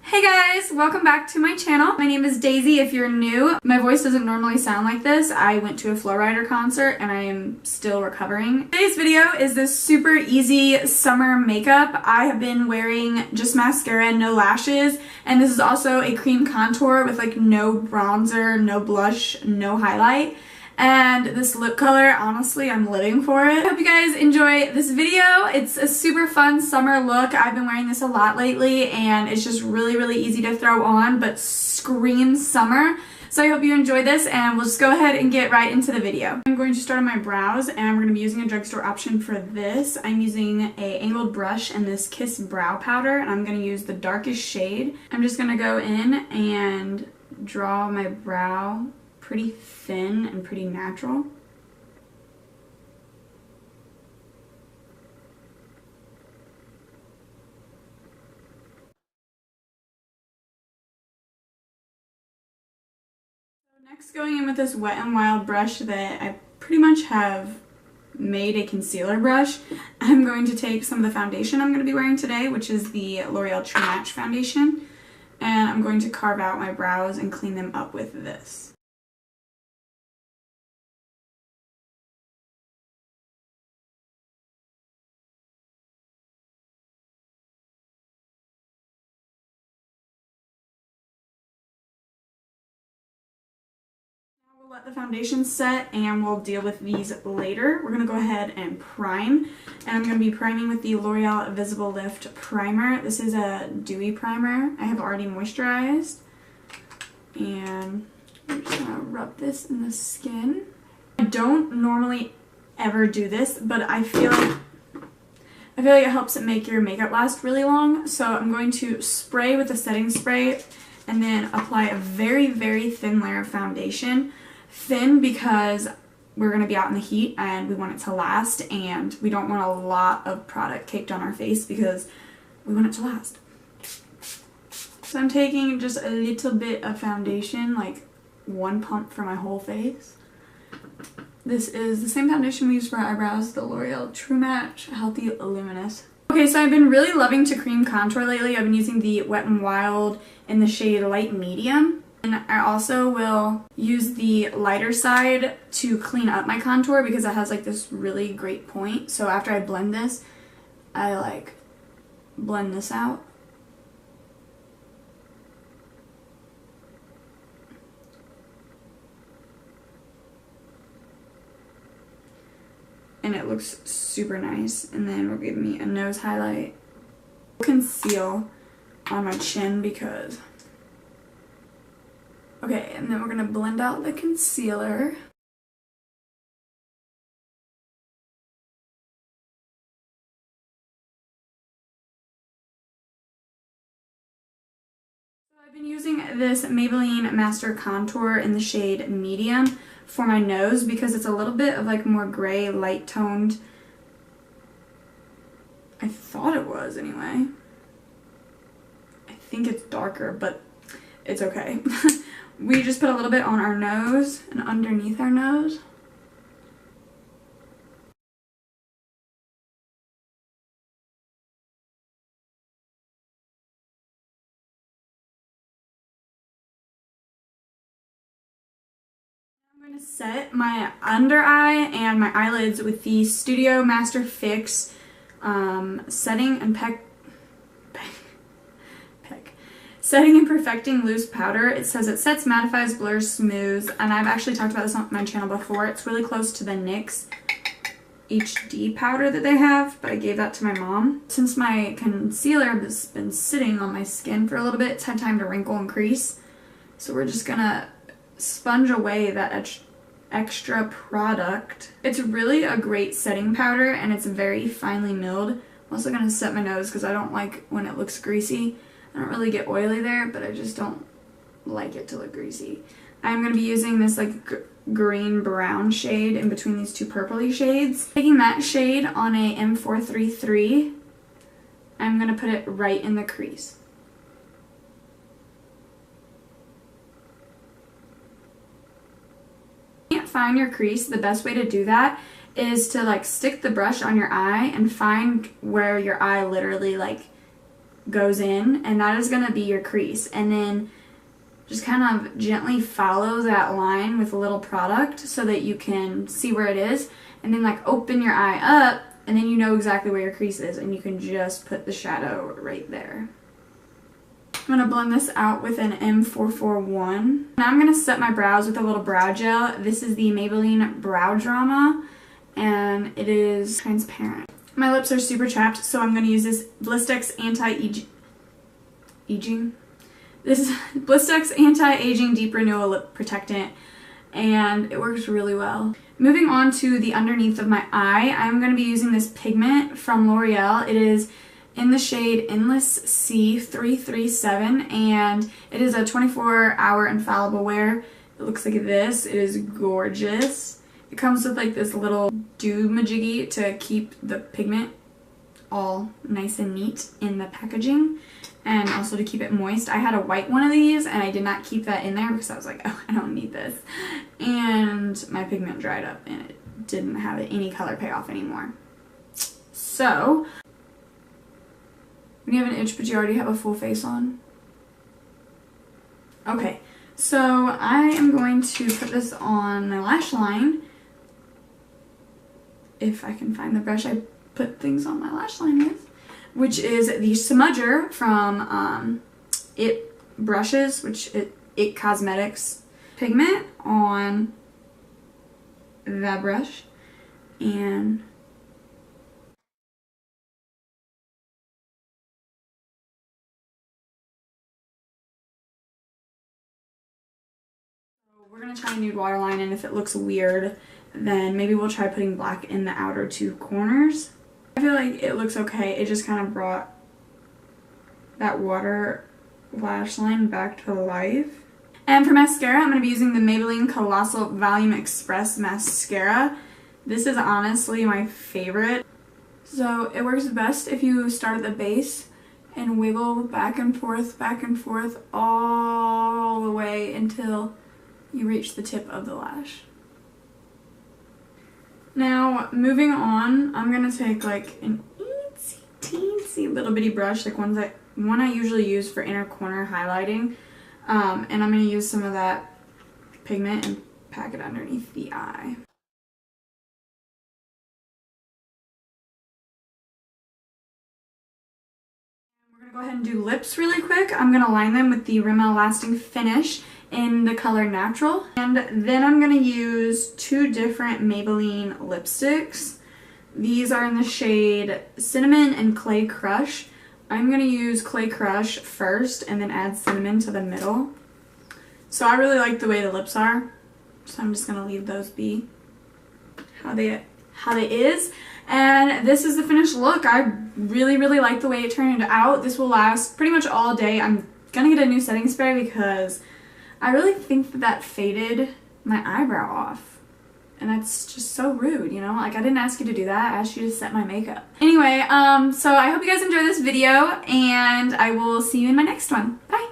Hey guys, welcome back to my channel. My name is Daisy if you're new. My voice doesn't normally sound like this. I went to a Flow Rider concert and I am still recovering. Today's video is this super easy summer makeup. I have been wearing just mascara and no lashes, and this is also a cream contour with like no bronzer, no blush, no highlight. And this lip color, honestly, I'm living for it. I hope you guys enjoy this video. It's a super fun summer look. I've been wearing this a lot lately and it's just really easy to throw on, but screams summer. So I hope you enjoy this and we'll just go ahead and get right into the video. I'm going to start on my brows and we're going to be using a drugstore option for this. I'm using a angled brush and this Kiss brow powder, and I'm going to use the darkest shade. I'm just going to go in and draw my brow pretty thin and pretty natural. So next, going in with this Wet n Wild brush that I pretty much have made a concealer brush, I'm going to take some of the foundation I'm going to be wearing today, which is the L'Oreal True Match foundation, and I'm going to carve out my brows and clean them up with this. We'll let the foundation set and we'll deal with these later. We're going to go ahead and prime, and I'm going to be priming with the L'Oreal Visible Lift Primer. This is a dewy primer. I have already moisturized, and I'm just going to rub this in the skin. I don't normally ever do this, but I feel like it helps it make your makeup last really long. So I'm going to spray with a setting spray and then apply a very thin layer of foundation. Thin because we're going to be out in the heat and we want it to last, and we don't want a lot of product caked on our face because we want it to last. So I'm taking just a little bit of foundation, like one pump for my whole face. This is the same foundation we use for our eyebrows, the L'Oreal True Match Healthy Luminous. Okay, so I've been really loving to cream contour lately. I've been using the Wet n Wild in the shade Light Medium. And I also will use the lighter side to clean up my contour because it has like this really great point. So after I blend this, I like blend this out. And it looks super nice. And then we'll give me a nose highlight. Conceal on my chin because... Okay, and then we're going to blend out the concealer. So I've been using this Maybelline Master Contour in the shade Medium for my nose because it's a little bit of like more gray, light toned. I thought it was anyway. I think it's darker, but it's okay. We just put a little bit on our nose and underneath our nose. I'm going to set my under eye and my eyelids with the Studio Master Fix Setting and Perfecting Loose Powder. It says it sets, mattifies, blurs, smooths, and I've actually talked about this on my channel before. It's really close to the NYX HD powder that they have, but I gave that to my mom. Since my concealer has been sitting on my skin for a little bit, it's had time to wrinkle and crease. So we're just gonna sponge away that extra product. It's really a great setting powder and it's very finely milled. I'm also gonna set my nose because I don't like when it looks greasy. I don't really get oily there, but I just don't like it to look greasy. I'm going to be using this like green brown shade in between these two purpley shades. Taking that shade on a M433, I'm going to put it right in the crease. If you can't find your crease, the best way to do that is to like stick the brush on your eye and find where your eye literally like goes in, and that is going to be your crease. And then just kind of gently follow that line with a little product so that you can see where it is, and then like open your eye up, and then you know exactly where your crease is, and you can just put the shadow right there. I'm going to blend this out with an M441. Now I'm going to set my brows with a little brow gel. This is the Maybelline Brow Drama, and it is transparent. My lips are super chapped, so I'm going to use this Blistex Anti-Aging. This is Blistex Anti-Aging Deep Renewal Lip Protectant, and it works really well. Moving on to the underneath of my eye, I'm going to be using this pigment from L'Oreal. It is in the shade Endless Sea 337, and it is a 24-hour infallible wear. It looks like this. It is gorgeous. It comes with like this little do-majiggy to keep the pigment all nice and neat in the packaging, and also to keep it moist. I had a white one of these and I did not keep that in there because I was like, oh, I don't need this. And my pigment dried up and it didn't have any color payoff anymore. So, when you have an itch but you already have a full face on. Okay, so I am going to put this on my lash line. If I can find the brush I put things on my lash line with, which is the smudger from It Brushes, which It Cosmetics pigment on that brush. And we're going to try a nude waterline, and if it looks weird, then maybe we'll try putting black in the outer two corners. I feel like it looks okay. It just kind of brought that water lash line back to life. And for mascara, I'm going to be using the Maybelline Colossal Volume Express Mascara. This is honestly my favorite. So it works best if you start at the base and wiggle back and forth all the way until you reach the tip of the lash. Now, moving on, I'm going to take like an teensy little bitty brush, like one I usually use for inner corner highlighting, and I'm going to use some of that pigment and pack it underneath the eye. We're going to go ahead and do lips really quick. I'm going to line them with the Rimmel Lasting Finish in the color Natural. And then I'm going to use two different Maybelline lipsticks. These are in the shade Cinnamon and Clay Crush. I'm going to use Clay Crush first and then add Cinnamon to the middle. So I really like the way the lips are, so I'm just going to leave those be how they is. And this is the finished look. I really like the way it turned out. This will last pretty much all day. I'm going to get a new setting spray because I really think that faded my eyebrow off. And that's just so rude, you know? Like, I didn't ask you to do that. I asked you to set my makeup. Anyway, so I hope you guys enjoyed this video, and I will see you in my next one. Bye!